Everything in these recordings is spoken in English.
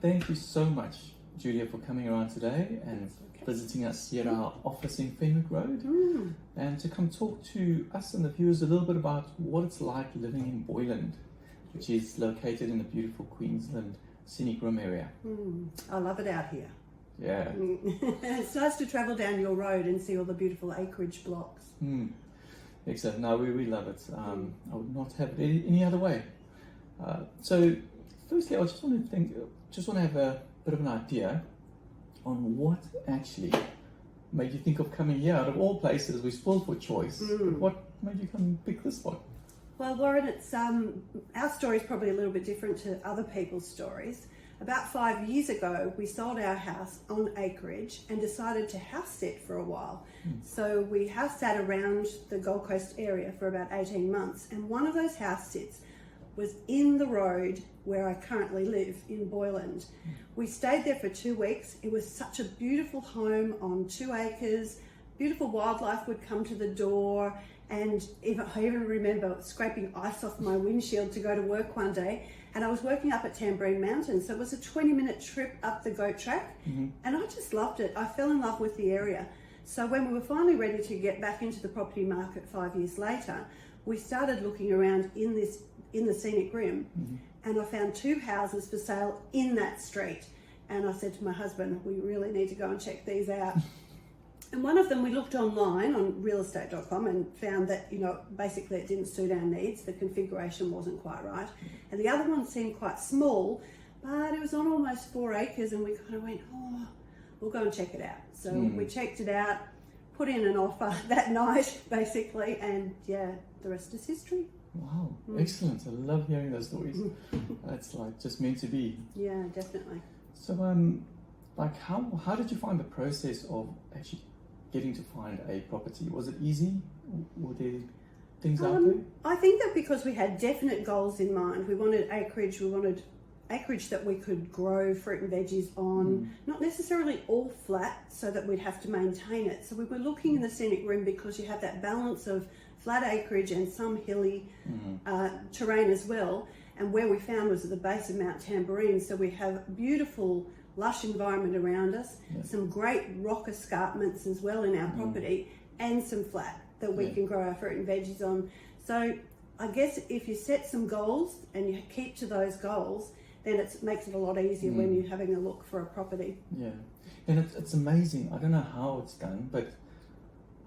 Thank you so much, Julia, for coming around today and visiting us here at our office in Fenwick Road, and to come talk to us and the viewers a little bit about what it's like living in Boyland, which is located in the beautiful Queensland Scenic Rim area. I love it out here. Yeah. It's nice to travel down your road and see all the beautiful acreage blocks. Excellent. No, we love it. I would not have it any other way. So, firstly, I just want to have a bit of an idea on what actually made you think of coming here. Out of all places, we're spoiled for choice. But what made you come and pick this spot? Well, Warren, it's our story is probably a little bit different to other people's stories. About 5 years ago, we sold our house on Acreage and decided to house sit for a while. So we house sat around the Gold Coast area for about 18 months, and one of those house sits was in the road where I currently live in Boyland. We stayed there for 2 weeks. It was such a beautiful home on 2 acres. Beautiful wildlife would come to the door, and I even remember scraping ice off my windshield to go to work one day. And I was working up at Tamborine Mountain, so it was a 20-minute trip up the goat track, and I just loved it. I fell in love with the area. So when we were finally ready to get back into the property market 5 years later, we started looking around in the Scenic Rim, and I found 2 houses for sale in that street. And I said to my husband, we really need to go and check these out. And one of them we looked online on realestate.com and found that, basically it didn't suit our needs. The configuration wasn't quite right. And the other one seemed quite small, but it was on almost 4 acres, and we kind of went, we'll go and check it out. So we checked it out, put in an offer that night, basically, and yeah, the rest is history. Wow, excellent. I love hearing those stories. That's like just meant to be. Yeah, definitely. So, how did you find the process of actually getting to find a property? Was it easy? Were there things out there? I think that because we had definite goals in mind, we wanted acreage that we could grow fruit and veggies on, not necessarily all flat so that we'd have to maintain it. So we were looking in the Scenic Rim because you have that balance of flat acreage and some hilly terrain as well. And where we found was at the base of Mount Tamborine, so we have beautiful lush environment around us, some great rock escarpments as well in our property, and some flat that we can grow our fruit and veggies on. So I guess if you set some goals and you keep to those goals, then it makes it a lot easier when you're having a look for a property. Yeah, and it's amazing. I don't know how it's done, but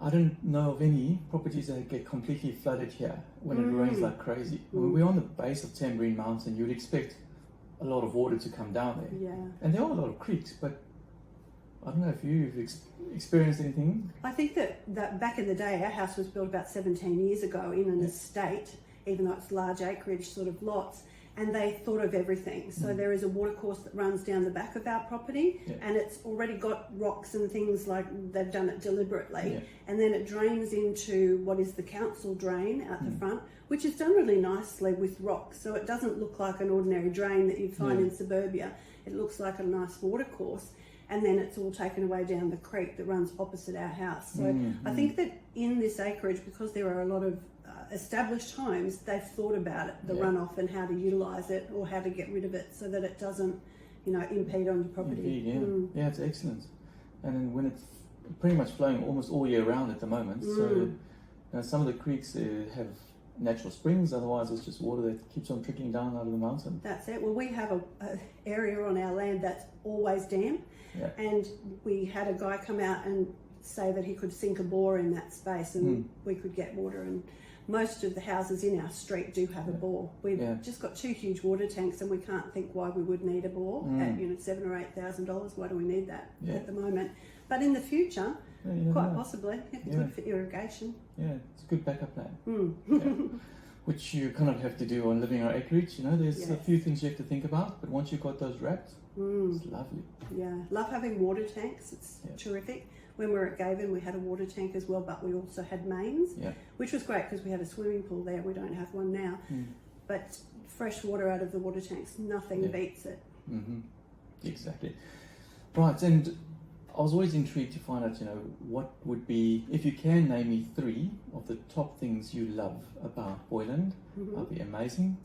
I don't know of any properties that get completely flooded here when it rains like crazy. When we're on the base of Tamborine Mountain, you'd expect a lot of water to come down there. Yeah. And there are a lot of creeks, but I don't know if you've experienced anything. I think that back in the day, our house was built about 17 years ago in an estate, even though it's large acreage sort of lots, and they thought of everything. So there is a watercourse that runs down the back of our property, and it's already got rocks and things, like they've done it deliberately. And then it drains into what is the council drain out the front, which is done really nicely with rocks. So it doesn't look like an ordinary drain that you'd find in suburbia. It looks like a nice watercourse. And then it's all taken away down the creek that runs opposite our house. So I think that in this acreage, because there are a lot of established homes, they've thought about it, the runoff, and how to utilise it or how to get rid of it so that it doesn't, impede on your property. Indeed, yeah, it's excellent. And then when it's pretty much flowing almost all year round at the moment, so some of the creeks have natural springs, otherwise it's just water that keeps on trickling down out of the mountain. That's it. Well, we have a area on our land that's always damp, and we had a guy come out and say that he could sink a bore in that space and we could get water, and most of the houses in our street do have a bore. We've just got 2 huge water tanks, and we can't think why we would need a bore at $7,000 or $8,000. Why do we need that at the moment? But in the future, quite possibly, it's good for irrigation. Yeah, it's a good backup plan. Which you kind of have to do on living on acreage. There's a few things you have to think about, but once you've got those wrapped, it's lovely. Yeah, love having water tanks. It's terrific. When we were at Gavin, we had a water tank as well, but we also had mains, which was great because we had a swimming pool there. We don't have one now. But fresh water out of the water tanks, nothing beats it. Exactly. Right, and I was always intrigued to find out, what would be, if you can name me 3 of the top things you love about Boyland, that'd be amazing.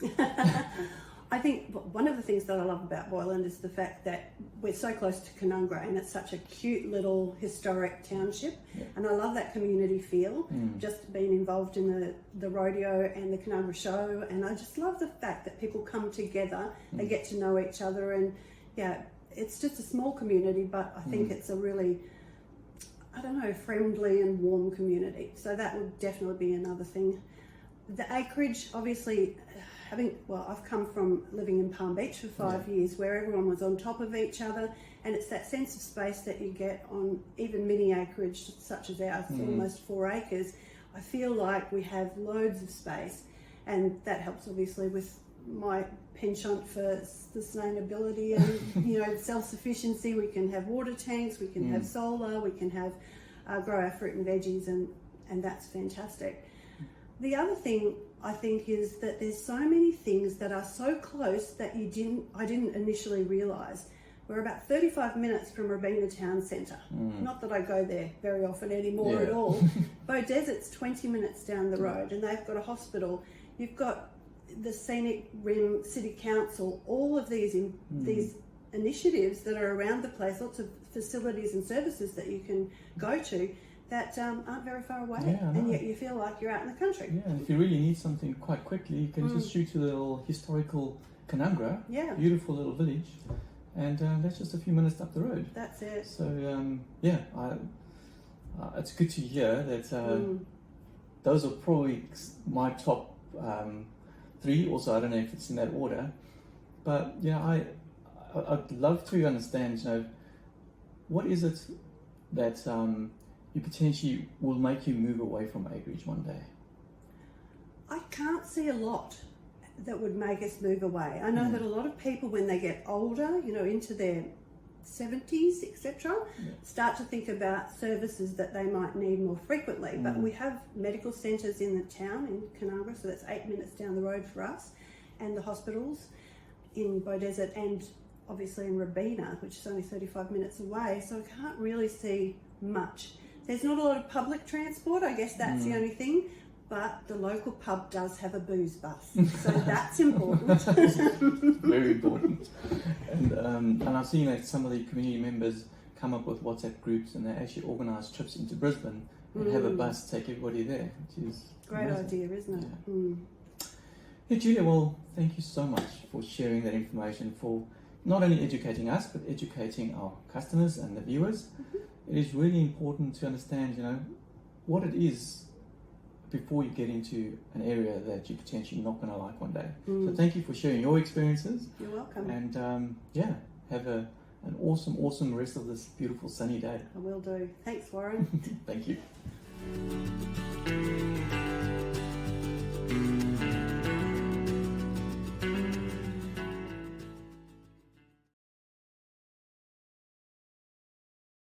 I think one of the things that I love about Boyland is the fact that we're so close to Canungra, and it's such a cute little historic township. Yeah. And I love that community feel, just being involved in the rodeo and the Canungra show. And I just love the fact that people come together, they get to know each other, and yeah, it's just a small community, but I think it's a really, friendly and warm community. So that would definitely be another thing. The acreage, obviously, I've come from living in Palm Beach for 5 years, where everyone was on top of each other, and it's that sense of space that you get on even mini acreage such as ours, almost 4 acres. I feel like we have loads of space, and that helps obviously with my penchant for sustainability and self-sufficiency. We can have water tanks, we can have solar, we can have grow our fruit and veggies, and that's fantastic. The other thing I think is that there's so many things that are so close that I didn't initially realise. We're about 35 minutes from Robina Town Centre. Not that I go there very often anymore at all. Beaudesert's 20 minutes down the road, and they've got a hospital. You've got the Scenic Rim City Council, all of these these initiatives that are around the place, lots of facilities and services that you can go to that aren't very far away, and yet you feel like you're out in the country. Yeah, and if you really need something quite quickly, you can just shoot to the little historical Canungra, beautiful little village, and that's just a few minutes up the road. That's it. So it's good to hear that those are probably my top 3. Also, I don't know if it's in that order, but I'd love to understand, what is it that you potentially will make you move away from Acreage one day? I can't see a lot that would make us move away. I know that a lot of people, when they get older, into their 70s, etc., start to think about services that they might need more frequently. But we have medical centres in the town in Canungra, so that's 8 minutes down the road for us, and the hospitals in Beaudesert and obviously in Robina, which is only 35 minutes away. So I can't really see much. There's not a lot of public transport, I guess that's the only thing, but the local pub does have a booze bus, so that's important. Very important. And I've seen that some of the community members come up with WhatsApp groups, and they actually organise trips into Brisbane and have a bus take everybody there, which is great idea, isn't it? Hey Julia, well, thank you so much for sharing that information, for not only educating us, but educating our customers and the viewers. It is really important to understand, what it is before you get into an area that you're potentially not going to like one day. So thank you for sharing your experiences. You're welcome. And have an awesome rest of this beautiful sunny day. I will do. Thanks, Warren. Thank you.